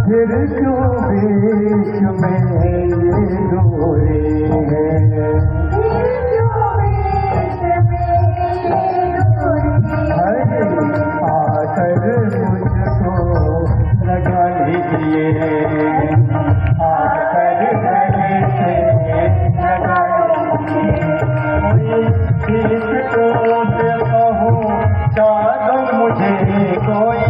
फिर क्यों बीच में ये दूरी है, आकर मुझको लगा लीजिए, आकर गले से लगा लीजिए। किसको से कहूँ चाहो मुझे कोई,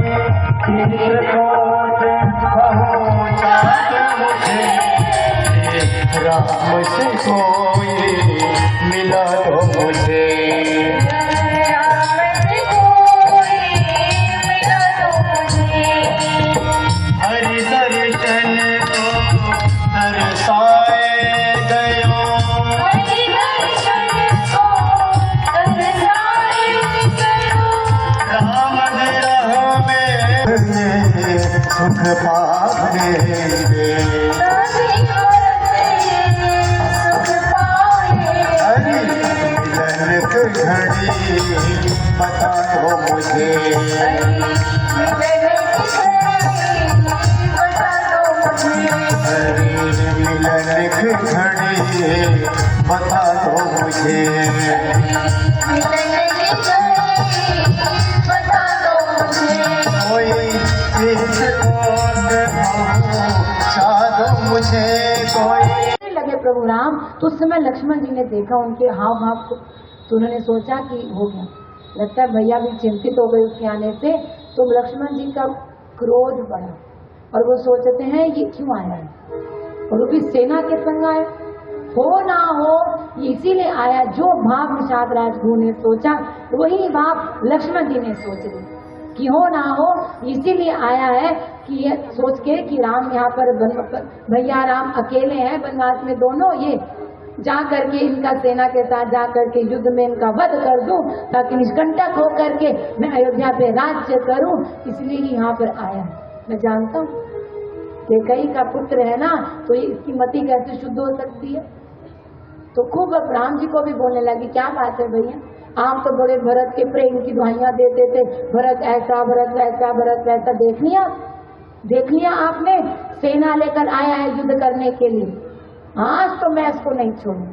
किसको से कहूँ चाहो मुझे, राम से कोई मिला तो मुझे, हरि दर्शन को तरसाए गयो, राम विरह में सुख पाएंगे, हरि मिलन की घड़ी बता दो मुझे, मिलन की घड़ी बता दो मुझे, कोई मुझे कोई लगे प्रभु राम। तो उस समय लक्ष्मण जी ने देखा उनके हाव भाव को, तो उन्होंने सोचा कि हो गया, लगता है भैया भी चिंतित हो गए उसके आने से। तो लक्ष्मण जी का क्रोध बढ़ा और वो सोचते हैं ये क्यों आया है, और वो भी सेना के संग आया, हो ना हो इसीलिए आया। जो भाव निषाद राजगुरु ने सोचा वही भाव लक्ष्मण जी ने सोच ली कि हो ना हो इसीलिए आया है, कि ये सोच के कि राम यहाँ पर भैया राम अकेले हैं वनवास में दोनों, ये जा करके इनका सेना के साथ जा करके युद्ध में इनका वध कर दूं, ताकि निष्कंटक होकर के मैं अयोध्या पे राज्य करूं, इसलिए ही यहाँ पर आया है। मैं जानता हूँ कैकेयी का पुत्र है ना, तो इसकी मति कैसे शुद्ध हो सकती है। तो खूब अब राम जी को भी बोलने लगी, क्या बात है भैया, आप तो बड़े भरत के प्रेम की दुहाइयां देते थे, भरत ऐसा भरत वैसा भरत वैसा, देख लिया आपने, सेना लेकर आया है युद्ध करने के लिए, आज तो मैं इसको नहीं छोड़ू।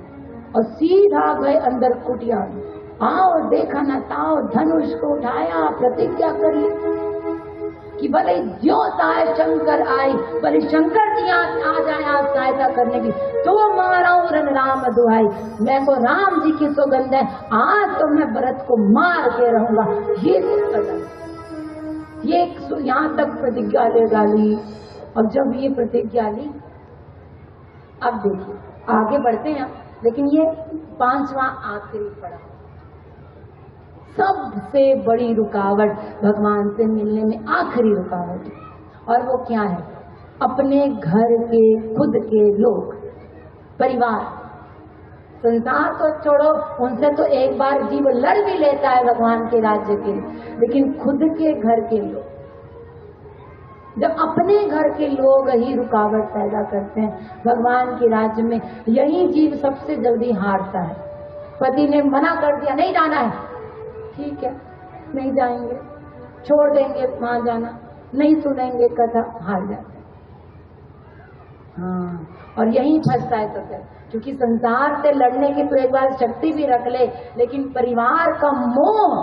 और सीधा गए अंदर कुटिया में, आओ देखा न ताओ, धनुष को उठाया, प्रतिज्ञा करी कि भले जो साय शंकर आई, भले शंकर जी आ जाए आज सहायता करने की, तो मारा रन राम दुहाई, मैं को राम जी की सौगंध है, आज तो मैं भरत को मार के रहूंगा। ये यहाँ तक प्रतिज्ञा ले डाली। और जब ये प्रतिज्ञा ली, अब देखिए आगे बढ़ते हैं, लेकिन ये 5वां आखिरी पड़ा, सबसे बड़ी रुकावट भगवान से मिलने में, आखिरी रुकावट, और वो क्या है, अपने घर के खुद के लोग, परिवार। संसार तो छोड़ो, उनसे तो एक बार जीव लड़ भी लेता है भगवान के राज्य के लिए, लेकिन खुद के घर के लोग, जब अपने घर के लोग ही रुकावट पैदा करते हैं भगवान के राज्य में, यही जीव सबसे जल्दी हारता है। पति ने मना कर दिया नहीं जाना है, ठीक है नहीं जाएंगे, छोड़ देंगे वहां जाना, नहीं सुनेंगे कथा, हार जाते हैं। हाँ, और यही फंसता है सब, क्योंकि संसार से लड़ने की तो एक बार शक्ति भी रख ले, लेकिन परिवार का मोह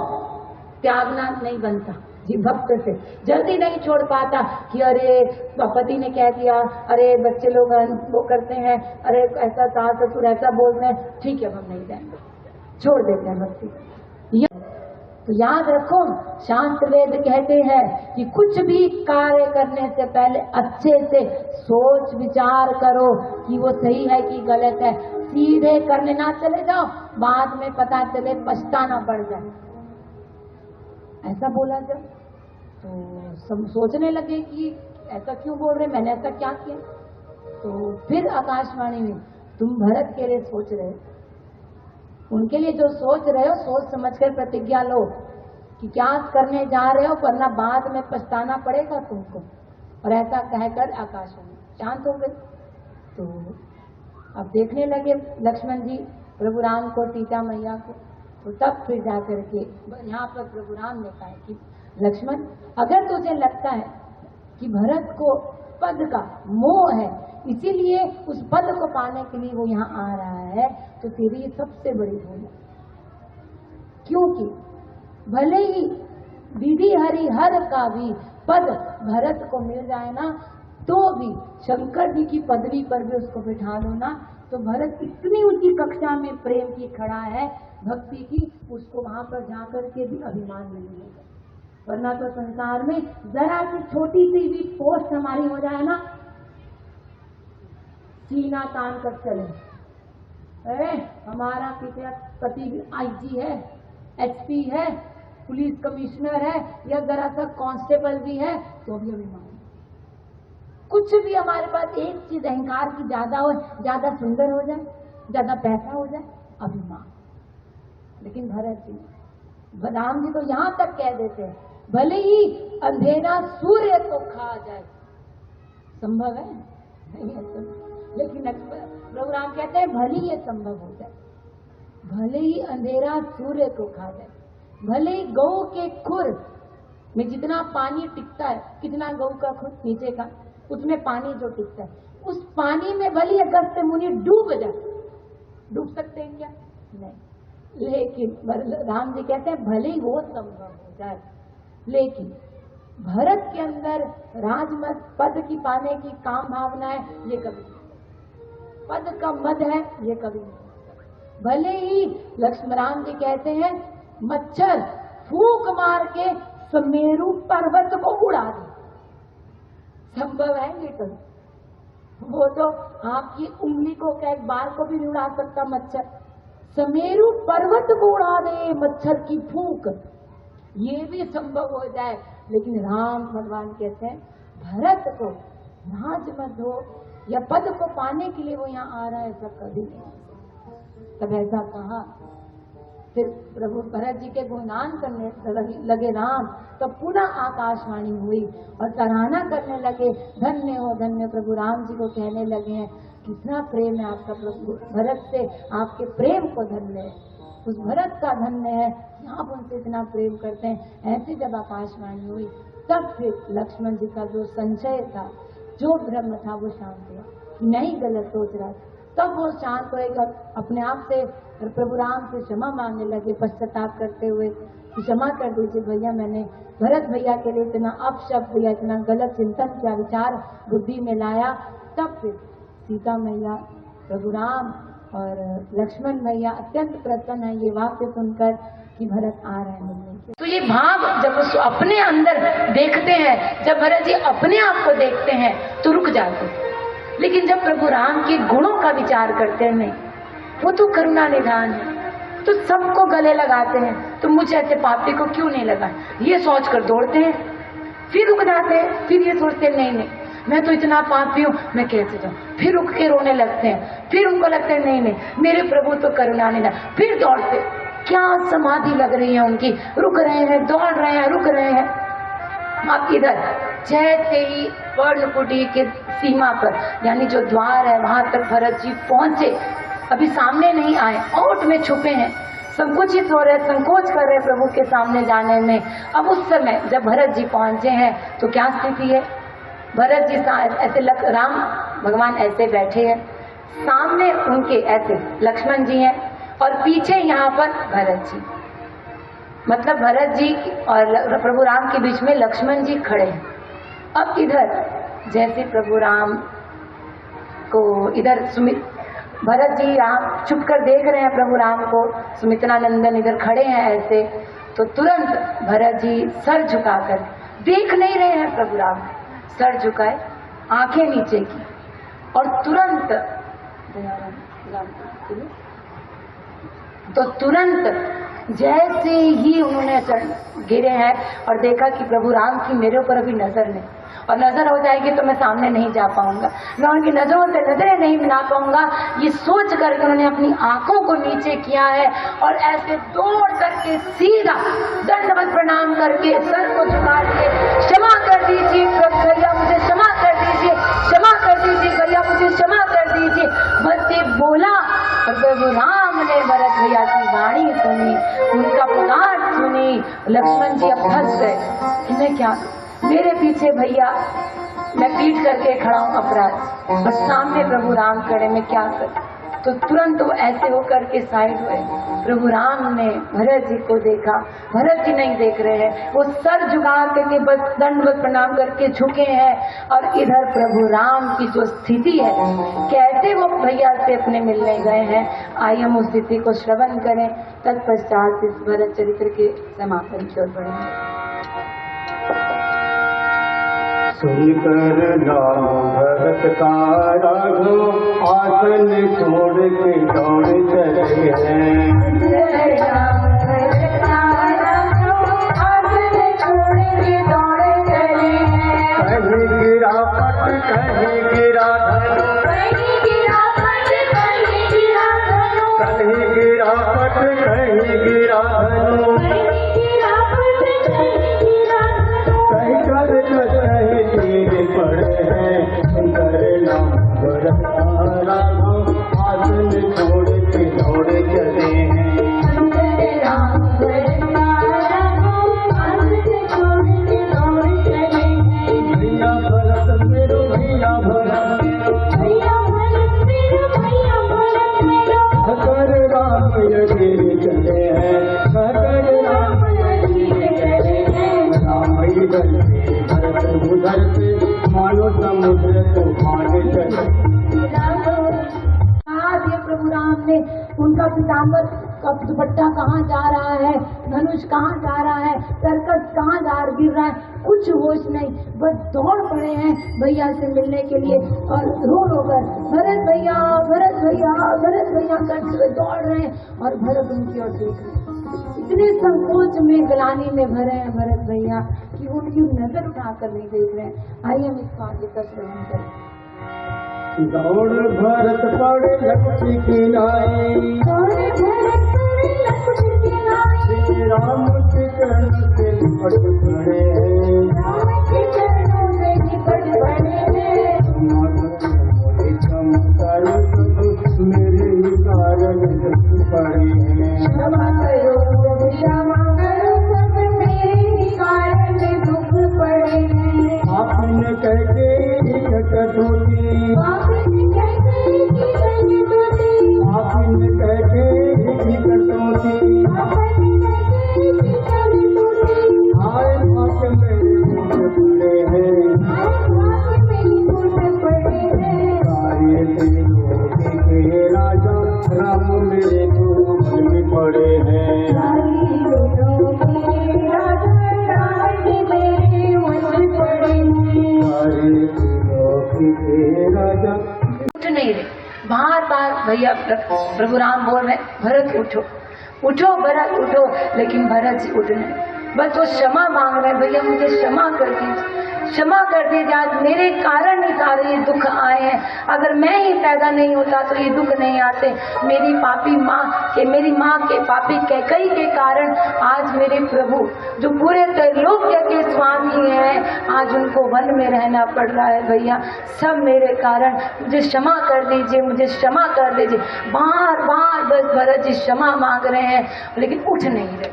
त्यागना नहीं बनता जी, भक्त से जल्दी नहीं छोड़ पाता कि अरे पति ने कह दिया, अरे बच्चे लोग वो करते हैं, अरे ऐसा सास ससुर ऐसा बोलते हैं, ठीक है हम नहीं जाएंगे, छोड़ देते हैं भक्ति। तो याद रखो, शास्त्र वेद कहते हैं कि कुछ भी कार्य करने से पहले अच्छे से सोच विचार करो कि वो सही है कि गलत है, सीधे करने ना चले जाओ, बाद में पता चले पछताना पड़ जाए। ऐसा बोला जब तो सब सोचने लगे कि ऐसा क्यों बोल रहे, मैंने ऐसा क्या किया। तो फिर आकाशवाणी में तुम भरत के लिए सोच रहे हो, उनके लिए जो सोच रहे हो सोच समझकर प्रतिज्ञा लो कि क्या करने जा रहे हो, वरना बाद में पछताना पड़ेगा तुमको। और ऐसा कहकर आकाशवाणी शांत हो गई। तो अब देखने लगे लक्ष्मण जी प्रभु राम को, सीता मैया को। तो तब फिर जाकर के यहाँ पर प्रभु राम ने कहा कि लक्ष्मण, अगर तुझे लगता है कि भरत को पद का मोह है, इसीलिए उस पद को पाने के लिए वो यहाँ आ रहा है। तो तेरी ये सबसे बड़ी भूल है, क्योंकि भले ही विधि हरिहर का भी पद भरत को मिल जाए ना, तो भी शंकर जी की पदवी पर भी उसको बिठा लो ना, तो भरत इतनी ऊंची कक्षा में प्रेम की खड़ा है, भक्ति की, उसको वहां पर जाकर के भी अभिमान नहीं होगा। वरना तो संसार में जरा सी छोटी सी भी पोस्ट हमारी हो जाए ना, सीना तान कर चले, अरे हमारा पति आईजी है, एसपी है, पुलिस कमिश्नर है, या जरा सा कांस्टेबल भी है, तो भी अभिमान। कुछ भी हमारे पास एक चीज अहंकार की ज्यादा हो, ज्यादा सुंदर हो जाए, ज्यादा पैसा हो जाए, अभिमान। लेकिन भरत जी, राम जी तो यहां तक कह देते हैं, भले ही अंधेरा सूर्य को खा जाए, संभव है नहीं है संभव, लेकिन प्रभु राम कहते हैं भले ही ये संभव हो जाए, भले ही अंधेरा सूर्य को खा जाए, भले ही गऊ के खुर में जितना पानी टिकता है, कितना गऊ का खुर नीचे का, उसमें पानी जो टिकता है, उस पानी में भले ही अगस्त्य मुनि डूब जाए, डूब सकते हैं क्या? नहीं। लेकिन राम जी कहते हैं भले ही वो संभव हो जाए, लेकिन भरत के अंदर राजमद पद की पाने की काम भावना है, ये कभी नहीं, पद का मद है, ये कभी नहीं। भले ही लक्ष्मण राम जी कहते हैं मच्छर फूंक मार के समेरु पर्वत को उड़ा दे, संभव है ये कभी? वो तो आपकी उंगली को क्या, एक बाल को भी नहीं उड़ा सकता मच्छर, समेरु पर्वत को उड़ा दे मच्छर की फूंक, ये भी संभव हो जाए। लेकिन राम भगवान कहते हैं भरत को राजमद हो या पद को पाने के लिए वो यहाँ आ रहा है, सब कभी नहीं। तब ऐसा कहा, फिर प्रभु भरत जी के गुणगान करने लगे राम, तब पुनः आकाशवाणी हुई और सराहना करने लगे, धन्य हो धन्य, प्रभु राम जी को कहने लगे हैं कितना प्रेम है आपका प्रभु भरत से, आपके प्रेम को धन्य है, उस भरत का धन्य है, आप उनसे इतना प्रेम करते हैं। ऐसे जब आकाशवाणी हुई, तब फिर लक्ष्मण जी का जो संशय था, जो भ्रम था, वो शांत हुआ, नहीं गलत सोच रहा, तब वो शांत होएगा, अपने आप से प्रभु राम से क्षमा मांगने लगे, पश्चाताप करते हुए, क्षमा कर दीजिए भैया, मैंने भरत भैया के लिए इतना अपशब्द या इतना गलत चिंतन किया, विचार बुद्धि में लाया। तब फिर सीता मैया, प्रभु राम और लक्ष्मण भैया अत्यंत प्रसन्न है ये वाक्य सुनकर कि भरत आ रहे हैं मिलने के। तो ये भाव जब वो अपने अंदर देखते हैं, जब भरत जी अपने आप को देखते हैं तो रुक जाते हैं, लेकिन जब प्रभु राम के गुणों का विचार करते हैं, नहीं, वो तो करुणा निधान है, तो सबको गले लगाते हैं, तो मुझे ऐसे पापी को क्यों नहीं लगा, ये सोच कर दौड़ते हैं, फिर रुक जाते हैं, फिर ये सोचते हैं नहीं नहीं मैं तो इतना पापी हूँ, मैं कैसे जाऊँ, फिर रुक के रोने लगते हैं, फिर उनको लगता है नहीं नहीं मेरे प्रभु तो करुणा निधान, फिर दौड़ते, क्या समाधि लग रही है उनकी, रुक रहे हैं, दौड़ रहे हैं, रुक रहे हैं। आप इधर जैसे ही पर्णकुटी के सीमा पर, यानी जो द्वार है वहां तक भरत जी पहुंचे, अभी सामने नहीं आए, ओट में छुपे हैं, संकुचित हो रहे, संकोच कर रहे प्रभु के सामने जाने में। अब उस समय जब भरत जी पहुंचे हैं तो क्या स्थिति है, भरत जी ऐसे राम भगवान ऐसे बैठे हैं, सामने उनके ऐसे लक्ष्मण जी हैं और पीछे यहाँ पर भरत जी, मतलब भरत जी और प्रभु राम के बीच में लक्ष्मण जी खड़े हैं। अब इधर जैसे प्रभु राम को इधर भरत जी यहाँ छुप कर देख रहे हैं प्रभु राम को, सुमित्रा नंदन इधर खड़े हैं ऐसे, तो तुरंत भरत जी सर झुकाकर देख नहीं रहे हैं प्रभु राम, सर झुकाए, आंखें नीचे की, और तुरंत जैसे ही उन्होंने गिरे हैं और देखा कि प्रभु राम की मेरे ऊपर अभी नजर नहीं, और नजर हो जाएगी तो मैं सामने नहीं जा पाऊंगा, मैं उनकी नजरों से नजरें नहीं मिला पाऊंगा, ये सोच करके उन्होंने अपनी आंखों को नीचे किया है और ऐसे दौड़ करके सीधा दंडवत प्रणाम करके सर को झुका के क्षमा कर दीजिए भैया, मुझे क्षमा कर दीजिए, क्षमा कर दीजिए भैया, मुझे क्षमा कर दीजिए, बस ये बोला। प्रभु राम ने भरत भैया की वाणी सुनी, उनका पुकार सुनी, लक्ष्मण जी अब फंस गए कि मैं क्या, मेरे पीछे भैया मैं पीट करके खड़ा हूँ अपराध, बस सामने प्रभु राम खड़े, मैं क्या करूं? तो तुरंत वो ऐसे होकर के साइड हुए। प्रभु राम ने भरत जी को देखा, भरत जी नहीं देख रहे हैं, वो सर झुका करके बस दंडवत प्रणाम करके झुके हैं। और इधर प्रभु राम की जो स्थिति है, कैसे वो भैया से अपने मिलने गए हैं, आइए हम उस स्थिति को श्रवण करें। तत्पश्चात इस भरत चरित्र के समापन की ओर बढ़ेंगे। सुनकर नाम भरत का राघव आसन छोड़ के दौड़ चले हैं। कहीं गिरा पट कहीं गिरा धन, कहीं गिरा पट कहीं गिरा धनु, कहीं कर कहीं तीर पड़े हैं। सुंदर नाम भरत का राघव आसन छोड़ के दौड़ चले हैं। भैया भरत मेरो भैया भरत कर राम यदि चले हैं, कर राम यदि चले हैं। राम इधर से भरत उधर से, मानो समुद्र तूफान चले। ये प्रभु राम ने उनका पीताम्बर का दुपट्टा कहाँ जा रहा है, धनुष कहाँ जा रहा है, तरकस कहाँ गिर रहा है, कुछ होश नहीं, बस दौड़ पड़े हैं भैया से मिलने के लिए। और रो कर भरत भैया भरत भैया भरत भैया करते हुए दौड़ रहे हैं। और भरत उनकी ओर देख रहे हैं, इतने संकोच में गलानी में भरे हैं भरत भैया कि उनकी नजर उठाकर नहीं देख रहे हैं। आइए हम इसको आगे तक श्रवण करें। दौड़ भरत पड़े लक्ष्य की नाई, श्री राम के चरण से लिपट पड़े हैं। चमत्कार सब मेरे ही कारण पड़े हैं। क्षमा करो क्षमा करो सब मेरे कारण दुख पड़े हैं। आपने कहके कटौती, आपने कहके कटौती, आए भाग मेरे पड़े हैं। कार्य के राजा राम मेरे को में पड़े हैं। उठ नहीं रहे, बार बार भैया प्रभु राम बोल रहे भरत उठो उठो भरत उठो, लेकिन भरत जी उठ नहीं, बस वो क्षमा मांग रहे हैं, भैया मुझे क्षमा कर दीजिए, क्षमा कर दीजिए, आज मेरे कारण ही सारे ये दुख आए हैं। अगर मैं ही पैदा नहीं होता तो ये दुख नहीं आते। मेरी पापी माँ के, मेरी माँ के पापी कैकई के कारण आज मेरे प्रभु जो पूरे त्रैलोक्य के स्वामी हैं, आज उनको वन में रहना पड़ रहा है। भैया सब मेरे कारण, मुझे क्षमा कर दीजिए, मुझे क्षमा कर दीजिए। बार बार बस भरत जी क्षमा मांग रहे हैं, लेकिन उठ नहीं रहे,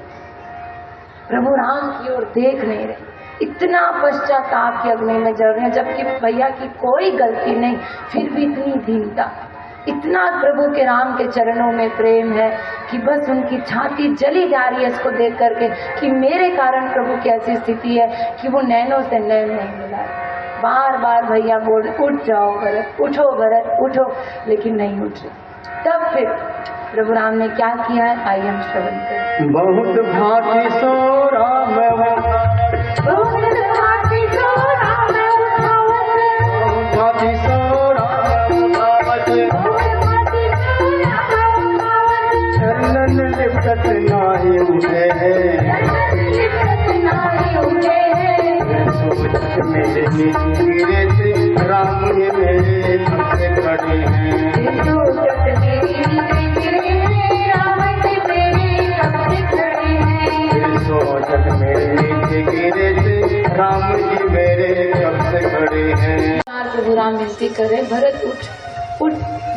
प्रभु राम की ओर देख नहीं रहे, इतना पश्चाताप की अग्नि में जल रहे हैं, जबकि भैया की कोई गलती नहीं, फिर भी इतनी दीनता, इतना प्रभु के राम के चरणों में प्रेम है कि बस उनकी छाती जली जा रही है इसको देख करके कि मेरे कारण प्रभु की ऐसी स्थिति है कि वो नैनों से नैन नहीं मिला। बार बार भैया बोल उठ जाओ भरत, उठो भरत उठो, लेकिन नहीं उठ रहे। तब फिर प्रभु राम ने क्या किया है, आइए हम श्रवण करें। बहुत भांति सो राम, बहुत भांति सो राम भांति सो राम, चरण लिपट नाही उठे हैं, सोच मेरे गिरे से राम ये मेरे सबसे खड़े हैं। सोचत मेरे नीचे गिरे से राम जी मेरे सबसे खड़े हैं। प्रभु राम विनती कर रहे, भरत उठ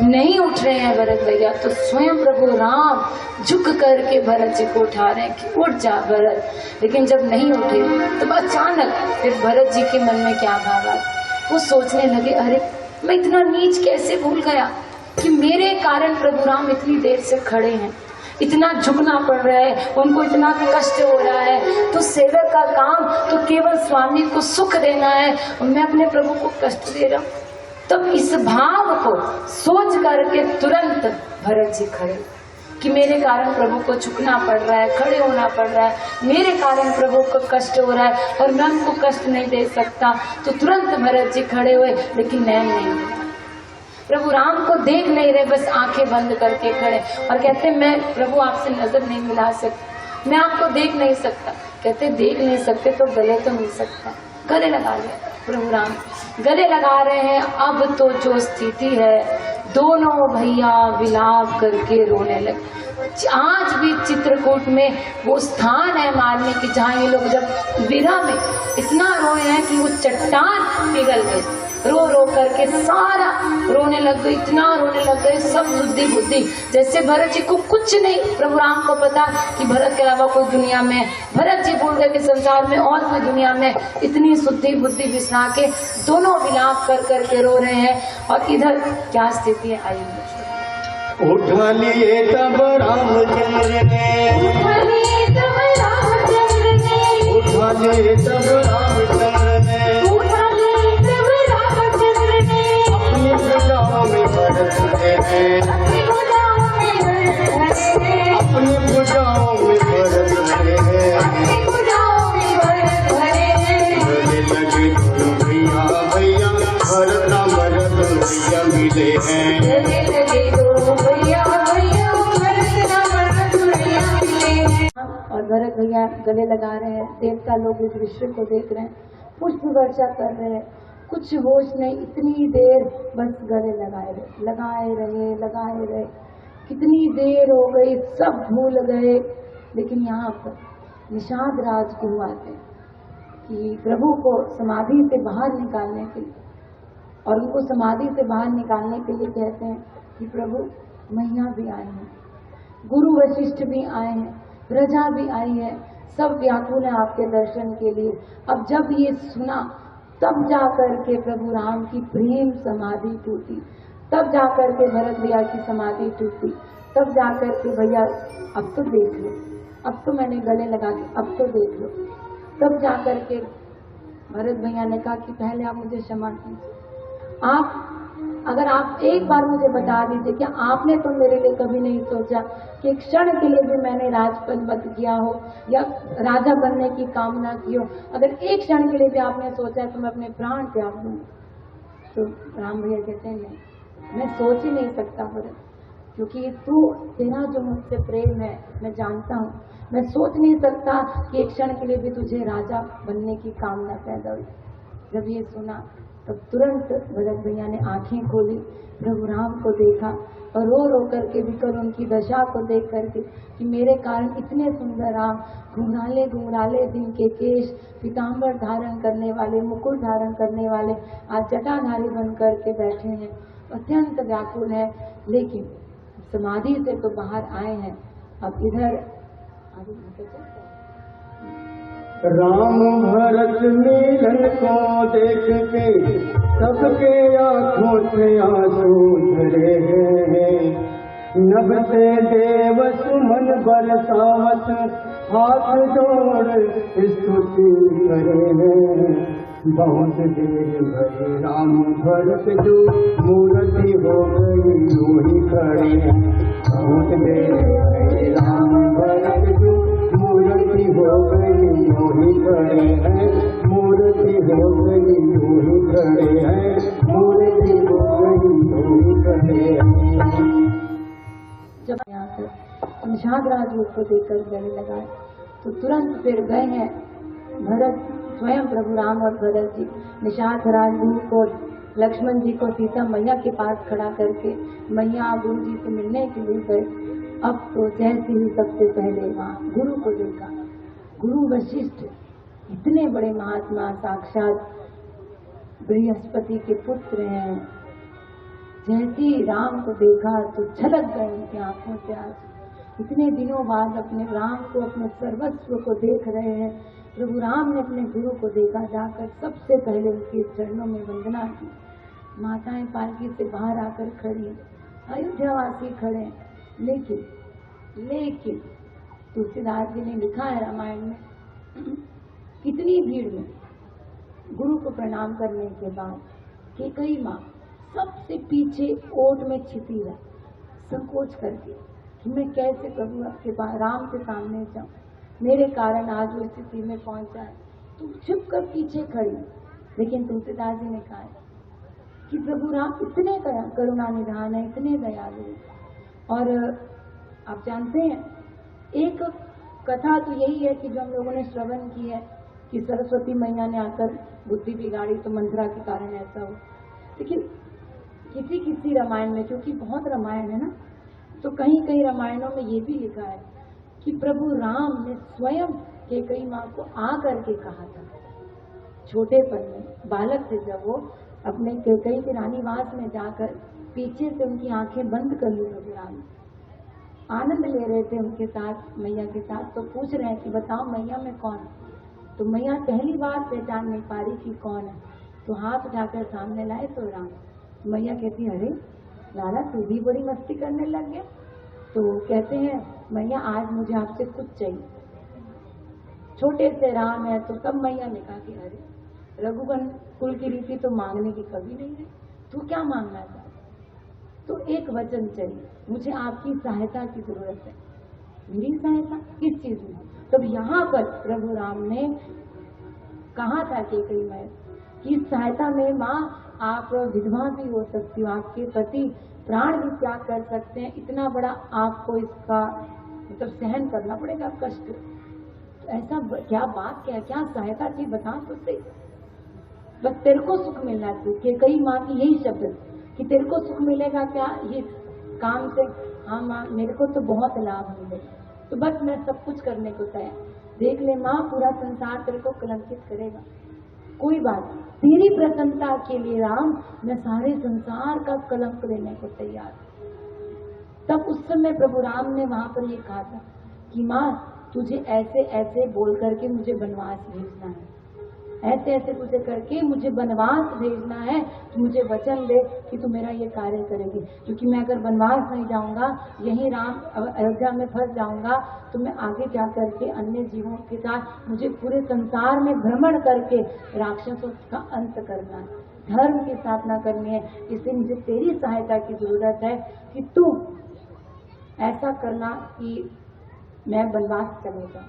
नहीं उठ रहे हैं भरत भैया, तो स्वयं प्रभु राम झुक करके भरत जी को उठा रहे हैं कि उठ जा भरत। लेकिन जब नहीं उठे तो अचानक फिर भरत जी के मन में क्या भाव आया, वो सोचने लगे, अरे मैं इतना नीच कैसे भूल गया कि मेरे कारण प्रभु राम इतनी देर से खड़े हैं, इतना झुकना पड़ रहा है, उनको इतना कष्ट हो रहा है। तो सेवक का काम तो केवल स्वामी को सुख देना है और मैं अपने प्रभु को कष्ट दे रहा हूँ। तब इस भाव को सोच करके तुरंत भरत जी खड़े कि मेरे कारण प्रभु को झुकना पड़ रहा है, खड़े होना पड़ रहा है, मेरे कारण प्रभु को कष्ट हो रहा है और मैं उनको कष्ट नहीं दे सकता। तो तुरंत भरत जी खड़े हुए, लेकिन नैन नहीं मिला। प्रभु राम को देख नहीं रहे, बस आंखें बंद करके खड़े और कहते मैं प्रभु आपसे नजर नहीं मिला सकता, मैं आपको देख नहीं सकता। कहते देख नहीं सकते तो गले तो मिल सकता। गले लगा लिया प्रभु राम, गले लगा रहे हैं। अब तो जो स्थिति है, दोनों भैया विलाप करके रोने लगे। आज भी चित्रकूट में वो स्थान है मारने की जहाँ ये लोग जब विरह में इतना रोए हैं कि वो चट्टान पिघल गए, रो रो करके सारा रोने लग गए, इतना रोने लग गए, सब बुद्धि बुद्धि। जैसे भरत जी को कुछ नहीं, प्रभु राम को पता कि भरत के अलावा कोई दुनिया में, भरत जी भूल गए कि संसार में और कोई दुनिया में, इतनी शुद्धि बुद्धि बिसरा के दोनों विलाप कर करके रो रहे हैं। और इधर क्या स्थिति है, आइए। उठा लिए तब रामचंद्र ने, उठा लिए तब रामचंद्र ने, उठा लिए तब रामचंद्र ने, उठा लिए तब रामचंद्र ने, अपनी भुजाओं में भरत ने, अपनी भुजाओं में भरत ने, अपनी भुजाओं में भरत ने, अपनी भुजाओं में भरत ने। गले लगे दोनों भैया भैया, भरत राम भरत भैया मिले हैं। गले लगे दोनों भैया भैया, भरत राम भरत भैया मिले हैं। और भरत भैया गले लगा रहे हैं, देवता लोग इस दृश्य को देख रहे हैं, पुष्प वर्षा कर रहे हैं, कुछ होश नहीं, इतनी देर बस गले लगाए रहे, लगाए रहे, लगाए रहे। कितनी देर हो गई, सब भूल गए। लेकिन यहाँ पर निषाद राजगुरु आते हैं कि प्रभु को समाधि से बाहर निकालने के लिए, और उनको समाधि से बाहर निकालने के लिए कहते हैं कि प्रभु मैया भी आए हैं, गुरु वशिष्ठ भी आए हैं, प्रजा भी आई है, सब व्याकुल है आपके दर्शन के लिए। अब जब ये सुना तब जाकर के प्रभु राम की प्रेम समाधि टूटी, तब जाकर के भरत भैया की समाधि टूटी, तब जाकर के भैया अब तो देख लो, अब तो मैंने गले लगा के, अब तो देख लो। तब जाकर के भरत भैया ने कहा कि पहले आप मुझे क्षमा कीजिए, अगर आप एक बार मुझे बता दीजिए कि आपने तो मेरे लिए कभी नहीं सोचा कि एक क्षण के लिए भी मैंने राजपद वध किया हो या राजा बनने की कामना की हो, अगर एक क्षण के लिए भी आपने सोचा है तो मैं अपने प्राण त्याग दूँ। तो राम भैया कहते हैं नहीं, मैं सोच ही नहीं सकता भरत, क्योंकि तू, तेरा जो मुझसे प्रेम है मैं जानता हूँ, मैं सोच नहीं सकता कि एक क्षण के लिए भी तुझे राजा बनने की कामना पैदा हुई। जब ये सुना तब तुरंत भरत भैया ने आंखें खोली, प्रभु राम को देखा और रो रो करके विकल उनकी दशा को देख करके कि मेरे कारण इतने सुंदर राम, घुंघराले घुंघराले दिन के केश, पीताम्बर धारण करने वाले, मुकुट धारण करने वाले, आज जटाधारी बन करके बैठे हैं, अत्यंत व्याकुल है। लेकिन समाधि से तो बाहर आए हैं, अब इधर राम भरत मिलन को देख के सबके आंखों से आंसू झरे हैं। नभ से देव सुमन बरसावत हाथ जोड़ स्तुति करे हैं। बहुत देर भरी राम भरत जो मूर्ति हो गई यूं ही खड़े हैं। बहुत देर भरी राम भरत जो मूर्ति हो गई यूं ही खड़े हैं। मूर्ति हो गई यूं ही खड़े हैं। मूर्ति हो गई यूं ही खड़े हैं। जब यहाँ से निषाद राजगुरु को देखकर गले लगाए तो तुरंत फिर गए हैं भरत, स्वयं प्रभु राम और भरत जी निषाद राजगुरु को, लक्ष्मण जी को सीता मैया के पास खड़ा करके मैया गुरु जी से मिलने के लिए गए। अब तो जैसे ही सबसे पहले वहाँ गुरु को देखा, गुरु वशिष्ठ इतने बड़े महात्मा, साक्षात बृहस्पति के पुत्र हैं, जैसे ही राम को देखा तो झलक गए उनकी आंखों से आंसू। इतने दिनों बाद अपने राम को, अपने सर्वस्व को देख रहे हैं, प्रभु राम ने अपने गुरु को देखा, जाकर सबसे पहले उनके चरणों में वंदना की। माताएं पालकी से बाहर आकर खड़ी, अयोध्यावासी खड़े, लेकिन तुलसीदास जी ने लिखा है रामायण में, कितनी भीड़ में गुरु को प्रणाम करने के बाद कैकेयी माँ सबसे पीछे ओट में छिपी रही, संकोच करके कि मैं कैसे प्रभु आपके पास राम के सामने जाऊं, मेरे कारण आज वो स्थिति में पहुंचा है। तुम छुप कर पीछे खड़ी। लेकिन तुलसीदास जी ने कहा कि प्रभु राम इतने करुणा निधान है, इतने दयालु है। और आप जानते हैं, एक कथा तो यही है कि जो हम लोगों ने श्रवण की है कि सरस्वती मैया ने आकर बुद्धि बिगाड़ी तो मंथरा के कारण ऐसा हो। लेकिन किसी रामायण में, क्योंकि बहुत रामायण है ना, तो कहीं कहीं रामायणों में ये भी लिखा है कि प्रभु राम ने स्वयं कैकेयी माँ को आ करके कहा था, छोटेपन में बालक थे जब वो अपने कैकेयी के रानीवास में जाकर पीछे से उनकी आंखें बंद कर ली। प्रभु राम आनंद ले रहे थे उनके साथ, मैया के साथ, तो पूछ रहे हैं कि बताओ मैया मैं कौन। तो मैया पहली बार पहचान नहीं पा रही कि कौन है, तो हाथ उठाकर सामने लाए तो राम। मैया कहती अरे लाला तू भी बड़ी मस्ती करने लग गया। तो कहते हैं मैया आज मुझे आपसे कुछ चाहिए। छोटे से राम है तो तब मैया ने कहा कि अरे रघुवन कुल की रीति तो मांगने की कभी नहीं है, तू क्या मांगना चाहता। तो एक वचन चाहिए, मुझे आपकी सहायता की जरूरत है। मेरी सहायता किस चीज में। तब यहाँ पर प्रभु राम ने कहा था कैकेयी माँ कि सहायता में माँ आप विधवा भी हो सकती हो, आपके पति प्राण भी त्याग कर सकते हैं, इतना बड़ा आपको इसका मतलब सहन करना पड़ेगा कष्ट। तो ऐसा क्या बात, क्या सहायता थी बता तो सही। बस तेरे को सुख मिलना चाहिए। कैकेयी माँ की यही शब्द कि तेरे को सुख मिलेगा क्या ये काम से। हाँ माँ मेरे को तो बहुत लाभ मिलेगा, तो बस मैं सब कुछ करने को तैयार। देख ले माँ पूरा संसार तेरे को कलंकित करेगा, कोई बात नहीं, तेरी प्रसन्नता के लिए राम मैं सारे संसार का कलंक लेने को तैयार। तब उस समय प्रभु राम ने वहां पर ये कहा था कि माँ तुझे ऐसे ऐसे बोल करके मुझे वनवास भेजना है, ऐसे ऐसे तुझे करके मुझे वनवास भेजना है, तो मुझे वचन दे कि तू मेरा ये कार्य करेगी। क्योंकि मैं अगर वनवास नहीं जाऊंगा, यहीं राम अयोध्या में फंस जाऊंगा, तो मैं आगे जा करके अन्य जीवों के साथ मुझे पूरे संसार में भ्रमण करके राक्षसों का अंत करना है, धर्म की स्थापना करनी है। इसलिए मुझे तेरी सहायता की जरूरत है कि तू ऐसा करना कि मैं वनवास चले जाऊं।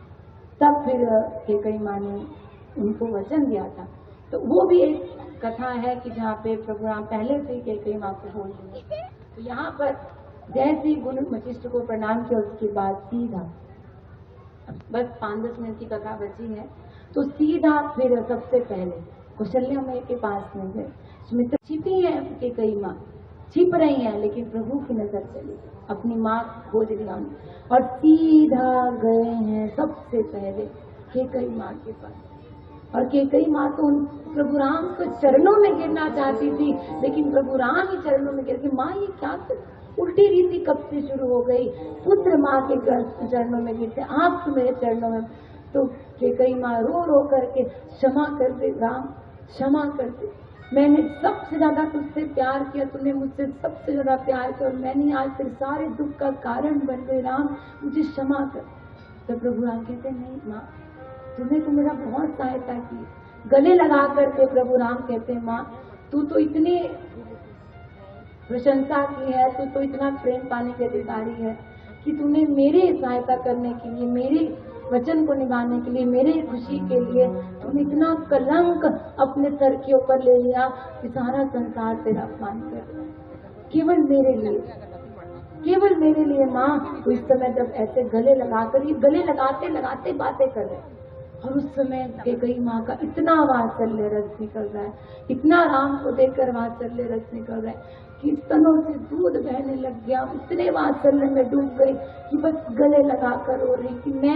तब फिर कैकेयी माँ ने उनको वचन दिया था। तो वो भी एक कथा है कि जहाँ पे प्रभु राम पहले से ही कैकेयी माँ को बोल दिए। तो यहाँ पर जैसे ही गुरु वशिष्ठ को प्रणाम किया, उसके बाद सीधा बस 5-10 मिनट की कथा बची है, तो सीधा फिर सबसे पहले कौशल्या माँ के पास में गए। सुमित्रा छिपी है, कैकेयी माँ छिप रही है, लेकिन प्रभु की नजर चली, अपनी माँ खोज लिया और सीधा गए हैं सबसे पहले कैकेयी माँ के पास। और कैकेयी माँ तो उन प्रभु राम के चरणों में गिरना चाहती थी, लेकिन प्रभु राम ही चरणों में गिर के माँ ये क्या उल्टी रीति कब से शुरू हो गई, पुत्र माँ के चरणों में गिरते, आप तो मेरे चरणों में। तो कैकेयी माँ रो रो करके क्षमा कर दे राम, क्षमा कर दे, मैंने सबसे ज्यादा तुझसे प्यार किया, तूने मुझसे सबसे ज्यादा प्यार किया और मैंने आज तेरे सारे दुख का कारण बन गई, राम मुझे क्षमा कर। तो प्रभु राम कहते नहीं माँ तूने तो मेरा बहुत सहायता की। गले लगा करके प्रभु राम कहते हैं माँ तू तो इतनी प्रशंसा की है, तू तो इतना प्रेम पाने के अधिकारी है कि तूने मेरी सहायता करने के लिए, मेरे वचन को निभाने के लिए, मेरे खुशी के लिए तूने इतना कलंक अपने सर के ऊपर ले लिया कि सारा संसार तेरा अपमान कर रहा है, केवल मेरे लिए, केवल मेरे लिए। माँ तो इस समय जब ऐसे गले लगाकर, ये गले लगाते लगाते बातें कर रहे हैं, और उस समय कैकेयी माँ का इतना वात्सल्य रस निकल रहा है, इतना राम को देखकर वात्सल्य रस निकल रहा है कि स्तनों से दूध बहने लग गया। इतने वात्सल्य में डूब गई कि बस गले लगाकर रो रही कि मैं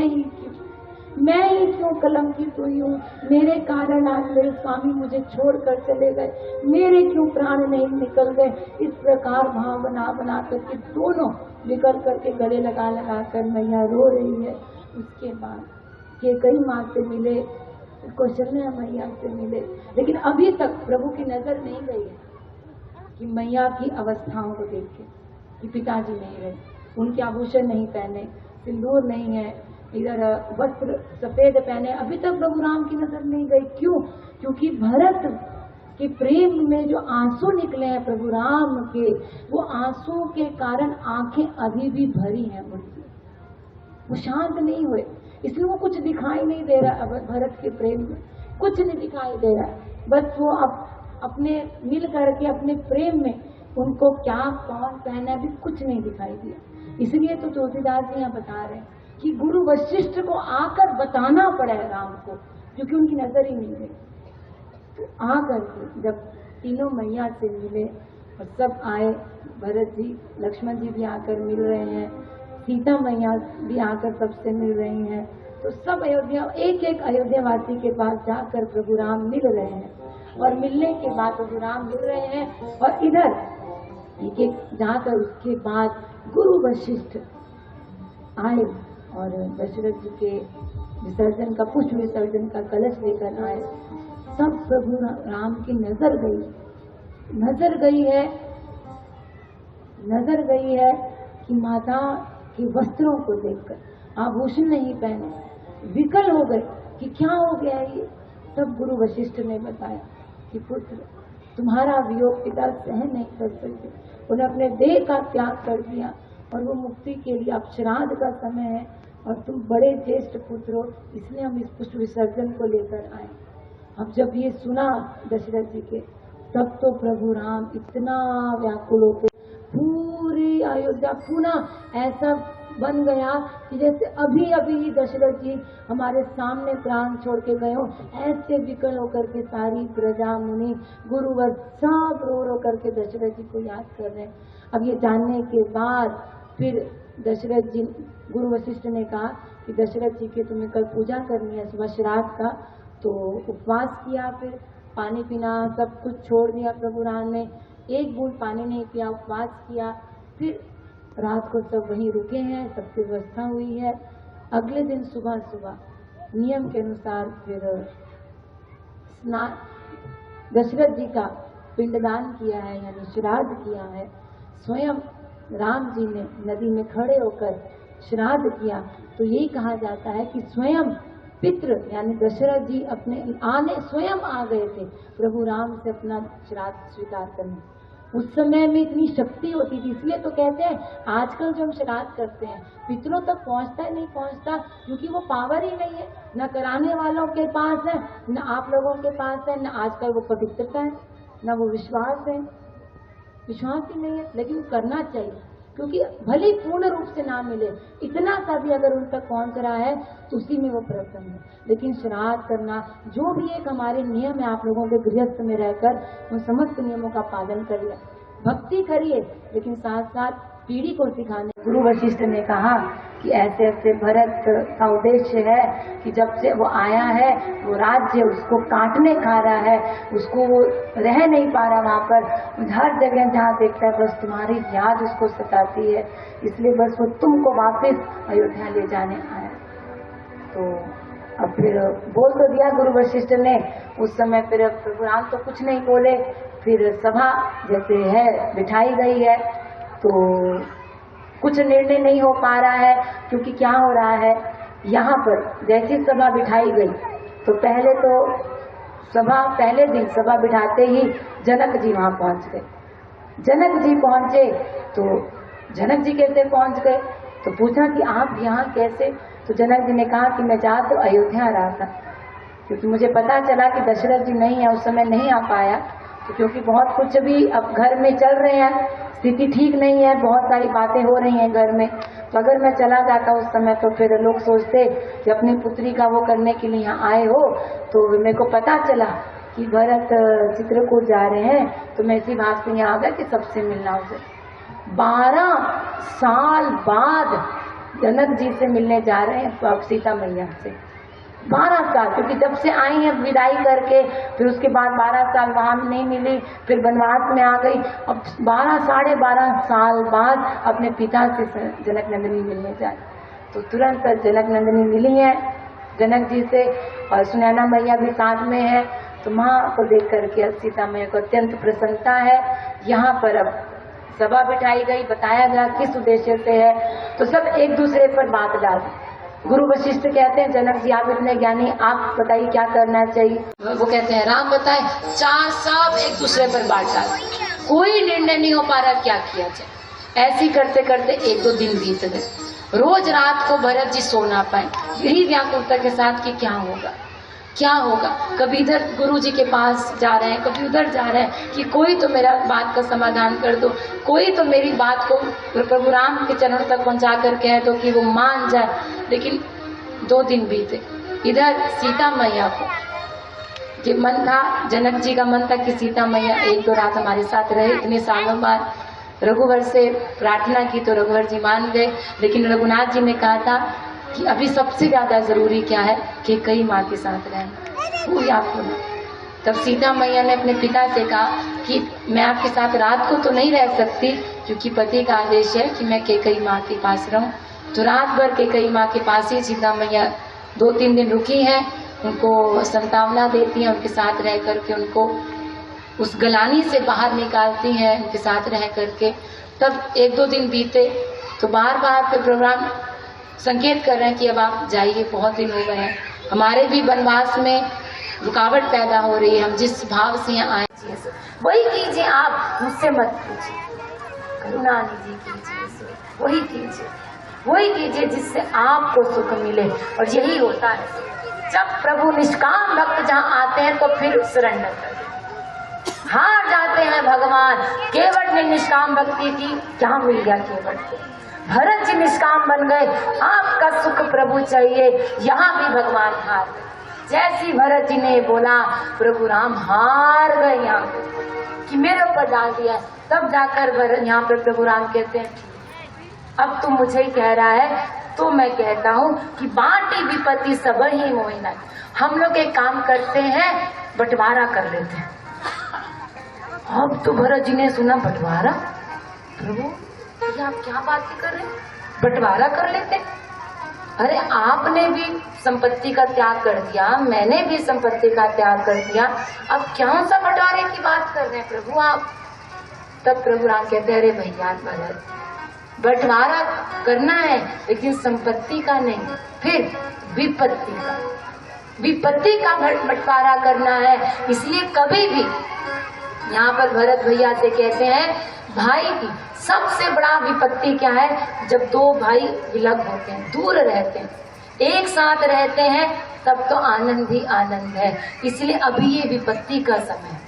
ही क्यों कलंकित हुई हूँ, मेरे कारण आज मेरे स्वामी मुझे छोड़कर चले गए, मेरे क्यों प्राण नहीं निकल गए। इस प्रकार भाव बना करके दोनों निकल करके गले लगा कर मैया रो रही है। उसके बाद कैकेयी माँ से मिले कौशल्या मैया से मिले, लेकिन अभी तक प्रभु की नजर नहीं गई है कि मैया की अवस्थाओं को देख के कि पिताजी नहीं रहे, उनके आभूषण नहीं पहने, सिंदूर नहीं है, इधर वस्त्र सफेद पहने, अभी तक प्रभु राम की नजर नहीं गई। क्यों? क्योंकि भरत के प्रेम में जो आंसू निकले हैं प्रभु राम के, वो आंसू के कारण आंखें अभी भी भरी हैं उनकी, वो शांत नहीं हुए, इसलिए वो कुछ दिखाई नहीं दे रहा। अब भरत के प्रेम में कुछ नहीं दिखाई दे रहा, बस वो अपने मिल करके अपने प्रेम में उनको क्या कौन पहना अभी कुछ नहीं दिखाई दिया। इसलिए तो तुलसीदास जी यहाँ बता रहे हैं कि गुरु वशिष्ठ को आकर बताना पड़ा राम को, क्योंकि उनकी नजर ही नहीं गई। तो आकर के जब तीनों मैया से मिले और सब आए, भरत जी लक्ष्मण जी भी आकर मिल रहे हैं, सीता मैया भी आकर सबसे मिल रही हैं, तो सब अयोध्या एक एक अयोध्यावासी के पास जाकर प्रभु राम मिल रहे हैं, और मिलने के बाद प्रभु राम मिल रहे हैं, और इधर एक एक जाकर उसके बाद गुरु वशिष्ठ आए और दशरथ जी के विसर्जन का पुष्प विसर्जन का कलश लेकर आए। सब प्रभु राम की नजर गई है कि माता के वस्त्रों को देखकर आभूषण नहीं पहने, विकल हो गए कि क्या हो गया ये। तब गुरु वशिष्ठ ने बताया कि पुत्र तुम्हारा वियोग पिता सहन नहीं कर सकते, उन्हें अपने देह का त्याग कर दिया और वो मुक्ति के लिए अब श्राद्ध का समय है और तुम बड़े ज्येष्ठ पुत्र हो, इसलिए हम इस पुष्प विसर्जन को लेकर आए। अब जब ये सुना दशरथ जी के, तब तो प्रभु राम इतना व्याकुल होते, पूरी अयोध्या पुनः ऐसा बन गया कि जैसे अभी अभी दशरथ जी हमारे सामने प्राण छोड़ के गए हो, ऐसे विकल होकर के सारी प्रजा मुनि गुरुवर सब रो करके दशरथ जी को याद कर रहे हैं। अब ये जानने के बाद फिर दशरथ जी, गुरु वशिष्ठ ने कहा कि दशरथ जी की तुम्हें कल पूजा करनी है सुबह श्राद्ध का, तो उपवास किया, फिर पानी पीना सब कुछ छोड़ दिया प्रभु राम ने, एक बूंद पानी नहीं पिया, उपवास किया। फिर रात को सब वहीं रुके हैं, सबकी व्यवस्था हुई है। अगले दिन सुबह सुबह नियम के अनुसार फिर स्नान, दशरथ जी का पिंडदान किया है, यानी श्राद्ध किया है। स्वयं राम जी ने नदी में खड़े होकर श्राद्ध किया। तो यही कहा जाता है कि स्वयं पितृ यानी दशरथ जी अपने स्वयं आ गए थे प्रभु राम से अपना श्राद्ध स्वीकार करने। उस समय में इतनी शक्ति होती थी, इसलिए तो कहते हैं आजकल जो हम श्राद्ध करते हैं पितरों तक पहुंचता ही नहीं पहुंचता, क्योंकि वो पावर ही नहीं है, न कराने वालों के पास है, न आप लोगों के पास है, न आजकल वो पवित्रता है, न वो विश्वास है, विश्वास ही नहीं है। लेकिन करना चाहिए, क्योंकि भले पूर्ण रूप से ना मिले, इतना सा भी अगर उन तक पहुंच रहा है तो उसी में वो प्रसन्न है। लेकिन श्राद्ध करना जो भी एक हमारे नियम है, आप लोगों के गृहस्थ में रहकर उन समस्त नियमों का पालन करिए, भक्ति करिए, लेकिन साथ साथ पीढ़ी को सिखाने। गुरु वशिष्ठ ने कहा कि ऐसे ऐसे भरत का उद्देश्य है कि जब से वो आया है वो राज्य उसको काटने खा रहा है, उसको वो रह नहीं पा रहा वहाँ पर, हर जगह जहाँ देखता है बस तुम्हारी याद उसको सताती है, इसलिए बस वो तुमको वापस अयोध्या ले जाने आया। तो अब फिर बोल तो दिया गुरु वशिष्ठ ने, उस समय फिर प्रभु राम तो कुछ नहीं बोले। फिर सभा जैसे है बिठाई गई है, तो कुछ निर्णय नहीं हो पा रहा है, क्योंकि क्या हो रहा है यहाँ पर जैसी सभा बिठाई गई, तो पहले तो सभा, पहले दिन सभा बिठाते ही जनक जी वहाँ पहुँच गए। जनक जी पहुँचे तो जनक जी कैसे पहुँच गए, तो पूछा कि आप यहाँ कैसे, तो जनक जी ने कहा कि मैं जा तो अयोध्या रहा था, क्योंकि मुझे पता चला कि दशरथ जी नहीं है, उस समय नहीं आ पाया, तो क्योंकि बहुत कुछ भी अब घर में चल रहे हैं, स्थिति ठीक नहीं है, बहुत सारी बातें हो रही हैं घर में, तो अगर मैं चला जाता उस समय तो फिर लोग सोचते कि अपनी पुत्री का वो करने के लिए यहाँ आए हो। तो मेरे को पता चला कि भरत चित्रकूट जा रहे हैं, तो मैं इसी बात से यहाँ आ गया कि सबसे मिलना उसे। 12 साल बाद जनक जी से मिलने जा रहे हैं सीता मैया से, 12 साल, क्योंकि जब से आई हैं विदाई करके, फिर उसके बाद 12 साल वहाँ नहीं मिली, फिर वनवास में आ गई, अब 12 12.5 साल बाद अपने पिता से जनक नंदिनी मिलने जाए। तो तुरंत जनक नंदिनी मिली है जनक जी से, और सुनैना मैया भी साथ में है। तो माँ को देख करके सीता मैया को अत्यंत प्रसन्नता है। यहाँ पर अब सभा बिठाई गई, बताया गया किस उद्देश्य से है। तो सब एक दूसरे पर बात डाल। गुरु वशिष्ठ कहते हैं जनक जी आप इतने ज्ञानी, आप बताइए क्या करना चाहिए। वो कहते हैं राम बताए। चार सब एक दूसरे पर बात डाल, कोई निर्णय नहीं हो पा रहा क्या किया जाए। ऐसी करते करते 1-2 दिन बीत गए। रोज रात को भरत जी सो ना पाए, यही व्याकुलता के साथ कि क्या होगा क्या होगा। कभी इधर गुरु जी के पास जा रहे हैं, कभी उधर जा रहे हैं कि कोई तो मेरा बात का समाधान कर दो, कोई तो मेरी बात को प्रभु राम के चरणों तक पहुंचा कर कह दो कि वो मान जाए। लेकिन 2 दिन बीते। इधर सीता मैया को ये मन था, जनक जी का मन था कि सीता मैया 1-2 रात हमारे साथ रहे। इतने सालों बाद रघुवर से प्रार्थना की तो रघुवर जी मान गए। लेकिन रघुनाथ जी ने कहा था कि अभी सबसे ज्यादा जरूरी क्या है कि कई माँ के साथ रहना, वो आपको। तब सीता मैया ने अपने पिता से कहा कि मैं आपके साथ रात को तो नहीं रह सकती क्योंकि पति का आदेश है कि मैं केकई माँ के पास रहूं। तो रात भर केकई माँ के पास ही सीता मैया 2-3 दिन रुकी हैं। उनको संतावना देती हैं, उनके साथ रह करके उनको उस गलानी से बाहर निकालती हैं, उनके साथ रह करके। तब 1-2 दिन बीते तो बार बार फिर प्रोग्राम संकेत कर रहे हैं कि अब आप जाइए, बहुत दिन हो गए हैं। हमारे भी वनवास में रुकावट पैदा हो रही है, हम जिस भाव से यहाँ आए वही कीजिए, आप मुझसे मत कीजिए, करुणा निधि कीजिए, वही कीजिए जिससे आपको सुख मिले। और यही होता है जब प्रभु निष्काम भक्त जहाँ आते हैं तो फिर सरेंडर करते हैं, हार जाते हैं भगवान। केवट ने निष्काम भक्ति की, क्या मिल गया केवट को। भरत जी निष्काम बन गए, आपका सुख प्रभु चाहिए, यहाँ भी भगवान हार गए। जैसी भरत जी ने बोला प्रभु राम हार गए यहाँ कि मेरे ऊपर डाल दिया। तब जाकर भरत यहाँ पर प्रभु राम कहते हैं अब तुम मुझे ही कह रहा है तो मैं कहता हूँ कि बांटी विपत्ति सब ही मोहिना। हम लोग एक काम करते हैं, बंटवारा कर लेते हैं। अब तो भरत जी ने सुना बंटवारा, प्रभु ये आप क्या बात कर रहे हैं, बंटवारा कर लेते। अरे आपने भी संपत्ति का त्याग कर दिया, मैंने भी संपत्ति का त्याग कर दिया, अब क्या सा बंटवारे की बात कर रहे हैं प्रभु आप। तब प्रभु राम कहते हैं अरे भैया भरत, बंटवारा करना है लेकिन संपत्ति का नहीं, फिर विपत्ति का बंटवारा करना है। इसलिए कभी भी यहाँ पर भरत भैया से कहते हैं भाई की सबसे बड़ा विपत्ति क्या है, जब 2 भाई विलग होते हैं, दूर रहते हैं, एक साथ रहते हैं, तब तो आनंद ही आनंद है। इसलिए अभी ये विपत्ति का समय है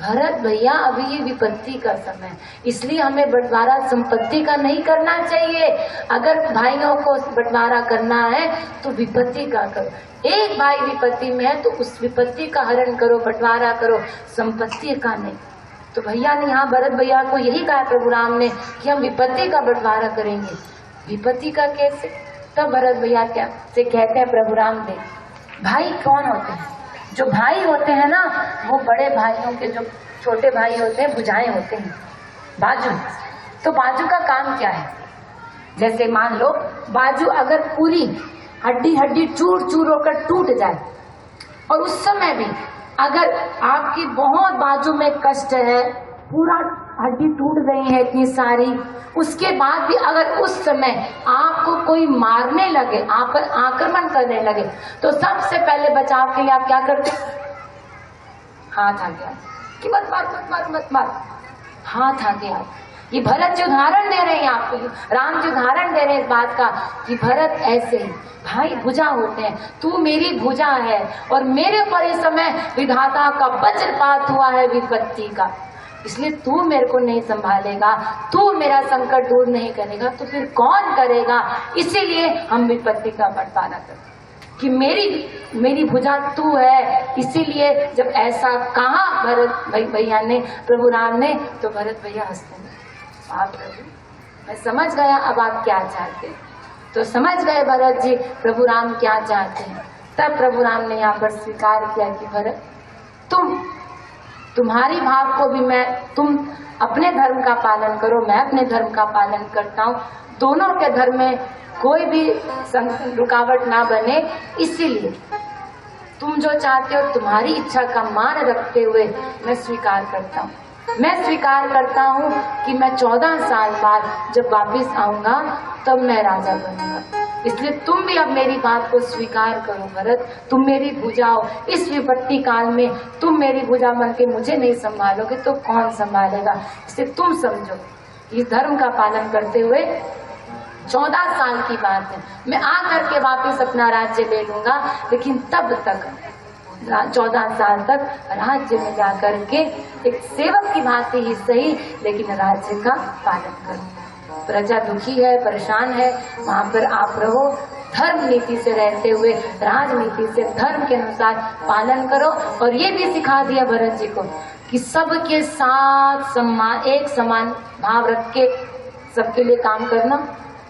भरत भैया, अभी ये विपत्ति का समय, इसलिए हमें बंटवारा संपत्ति का नहीं करना चाहिए। अगर भाइयों को बंटवारा करना है तो विपत्ति का करो। एक भाई विपत्ति में है तो उस विपत्ति का हरण करो, बंटवारा करो, संपत्ति का नहीं। तो भैया ने यहाँ भरत भैया को यही कहा प्रभु राम ने कि हम विपत्ति का बंटवारा करेंगे। विपत्ति का कैसे? तब भरत भैया क्या से कहते हैं प्रभु राम दे भाई कौन होते हैं? जो भाई होते हैं ना, वो बड़े भाइयों के जो छोटे भाई होते हैं भुजाएं होते हैं, बाजू। तो बाजू का काम क्या है? जैसे मान लो बाजू अगर पूरी हड्डी चूर चूर होकर टूट जाए और उस समय भी अगर आपकी बहुत बाजू में कष्ट है, पूरा हड्डी टूट गई है इतनी सारी, उसके बाद भी अगर उस समय आपको कोई मारने लगे, आप पर आक्रमण करने लगे, तो सबसे पहले बचाव के लिए आप क्या करते? हाथ आगे कि मत मार, हाथ आगे। ये भरत जी उदाहरण दे रहे हैं आपको, राम जी उदाहरण दे रहे हैं इस बात का कि भरत ऐसे ही भाई भुजा होते हैं। तू मेरी भुजा है और मेरे ऊपर इस समय विधाता का वज्रपात हुआ है विपत्ति का, इसलिए तू मेरे को नहीं संभालेगा, तू मेरा संकट दूर नहीं करेगा, तो फिर कौन करेगा? इसीलिए हम विपत्ति का बंटवारा करते कि मेरी भुजा तू है। इसीलिए जब ऐसा कहा भरत भैया ने, प्रभु राम ने, तो भरत भैया हंसते हैं, आप प्रभु मैं समझ गया अब आप क्या चाहते हैं। तो समझ गए भरत जी प्रभु राम क्या चाहते हैं। तब प्रभु राम ने यहाँ पर स्वीकार किया कि भरत तुम्हारी भाव को भी तुम अपने धर्म का पालन करो, मैं अपने धर्म का पालन करता हूँ, दोनों के धर्म में कोई भी रुकावट ना बने। इसीलिए तुम जो चाहते हो तुम्हारी इच्छा का मान रखते हुए मैं स्वीकार करता हूँ। मैं स्वीकार करता हूँ कि मैं 14 साल बाद जब वापिस आऊंगा तब मैं राजा बनूंगा। इसलिए तुम भी अब मेरी बात को स्वीकार करो भरत, तुम मेरी भुजा हो। इस विपत्ति काल में तुम मेरी भुजा बन के मुझे नहीं संभालोगे तो कौन संभालेगा। इसलिए तुम समझो इस धर्म का पालन करते हुए 14 साल की बात है, मैं आकर के वापस अपना राज्य ले लूंगा, लेकिन तब तक 14 साल तक राज्य में जाकर के एक सेवक की भांति ही सही लेकिन राज्य का पालन करो। प्रजा दुखी है, परेशान है, वहाँ पर आप रहो, धर्म नीति से रहते हुए राजनीति से धर्म के अनुसार पालन करो। और ये भी सिखा दिया भरत जी को कि सबके साथ सम्मान, एक समान भाव रख के सबके लिए काम करना,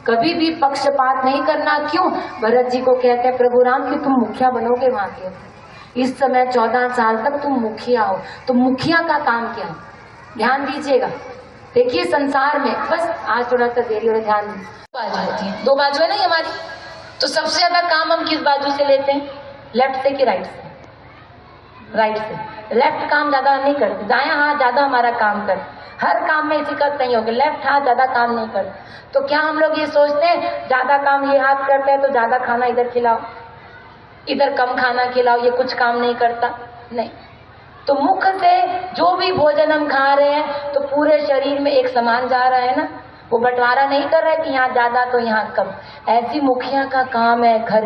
कभी भी पक्षपात नहीं करना। क्यों? भरत जी को कहते हैं प्रभु राम कि तुम मुखिया बनोगे वहाँ के, इस समय 14 साल तक तुम मुखिया हो, तो मुखिया का काम क्या है? ध्यान दीजिएगा। देखिए संसार में, बस आज थोड़ा सा देरी हो, ध्यान बाजू होती है, 2 बाजू है ना हमारी, तो सबसे ज्यादा काम हम किस बाजू से लेते हैं? लेफ्ट से कि राइट से? राइट से। लेफ्ट काम ज्यादा नहीं करते, दायां हाथ ज्यादा हमारा काम करते, हर काम में इसी का नहीं होगा, लेफ्ट हाथ ज्यादा काम नहीं करते। तो क्या हम लोग ये सोचते हैं ज्यादा काम ये हाथ करता है तो ज्यादा खाना इधर खिलाओ, इधर कम खाना खिलाओ, ये कुछ काम नहीं करता? नहीं। तो मुख से जो भी भोजन हम खा रहे हैं तो पूरे शरीर में एक समान जा रहा है ना, वो बंटवारा नहीं कर रहा है कि यहाँ ज्यादा तो यहाँ कम। ऐसी मुखिया का काम है, घर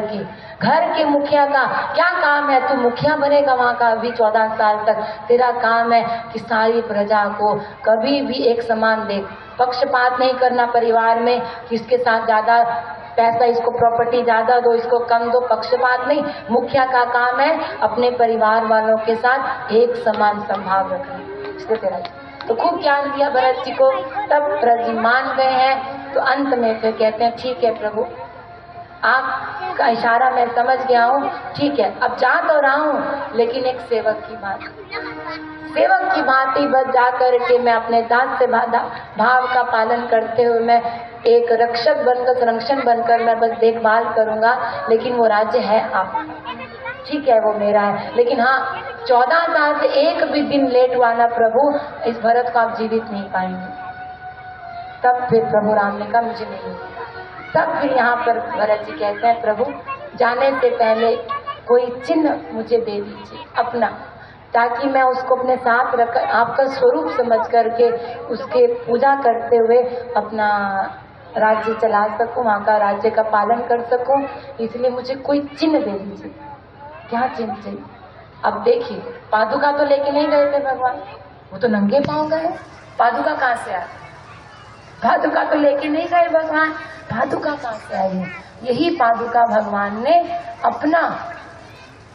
के मुखिया का क्या काम है? तू मुखिया बनेगा वहाँ का अभी 14 साल तक, तेरा काम है कि सारी प्रजा को कभी भी एक समान दे, पक्षपात नहीं करना परिवार में, किसके साथ ज्यादा पैसा, इसको प्रॉपर्टी ज्यादा दो, इसको कम दो, पक्षपात नहीं। मुखिया का काम है अपने परिवार वालों के साथ एक समान संभाव रखना। इसलिए तेरा तो खूब ज्ञान दिया भरत जी को, तब प्रजा मान गए हैं। तो अंत में फिर कहते हैं ठीक है प्रभु, आपका इशारा मैं समझ गया हूँ, ठीक है, अब जा तो रहा हूँ, लेकिन एक सेवक की भांति बस जा करके मैं अपने दास से भाव का पालन करते हुए मैं एक रक्षक बनकर, संरक्षण बनकर मैं बस देखभाल करूंगा, लेकिन वो राज्य है आप, ठीक है, वो मेरा है। लेकिन हाँ, 14 साल से एक भी दिन लेट हुआ ना प्रभु, इस भरत को आप जीवित नहीं पाएंगे। तब फिर प्रभु राम ने कहा मुझे नहीं। तब फिर यहाँ पर भरत जी कहते हैं प्रभु जाने से पहले कोई चिन्ह मुझे दे दीजिए अपना, ताकि मैं उसको अपने साथ रख, आपका स्वरूप समझ करके उसके पूजा करते हुए अपना राज्य चला सकूं, वहाँ का राज्य का पालन कर सकूं। इसलिए मुझे कोई चिन्ह दे दीजिए। क्या चिन्ह चाहिए? अब देखिए, पादुका तो लेके नहीं गए थे भगवान, वो तो नंगे पांव गए, पादुका कहाँ से आई? पादुका तो लेके नहीं गए भगवान, पादुका कहाँ से आई है? यही पादुका भगवान ने अपना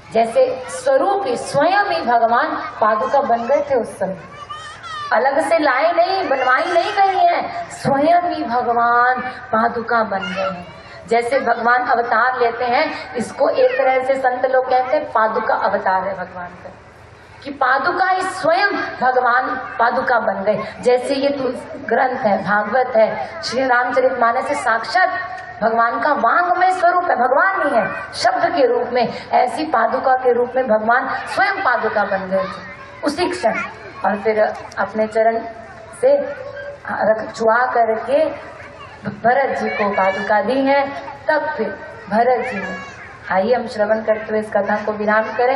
जैसे स्वरूप ही, स्वयं ही भगवान पादुका बन गए थे उस समय, अलग से लाए नहीं, बनवाई नहीं गई है, स्वयं ही भगवान पादुका बन गए हैं। जैसे भगवान अवतार लेते हैं, इसको एक तरह से संत लोग कहते हैं पादुका अवतार है भगवान का, कि पादुका ही स्वयं भगवान पादुका बन गए। जैसे ये ग्रंथ है, भागवत है, श्री रामचरितमानस से साक्षात भगवान का वांगमय स्वरूप है, भगवान नहीं है, शब्द के रूप में, ऐसी पादुका के रूप में भगवान स्वयं पादुका बन गए थे उसी क्षण। और फिर अपने चरण से छुआ करके भरत जी को पादुका दी है। तब फिर भरत जी ने, आइए हम श्रवण करते हुए इस कथा को विराम करें।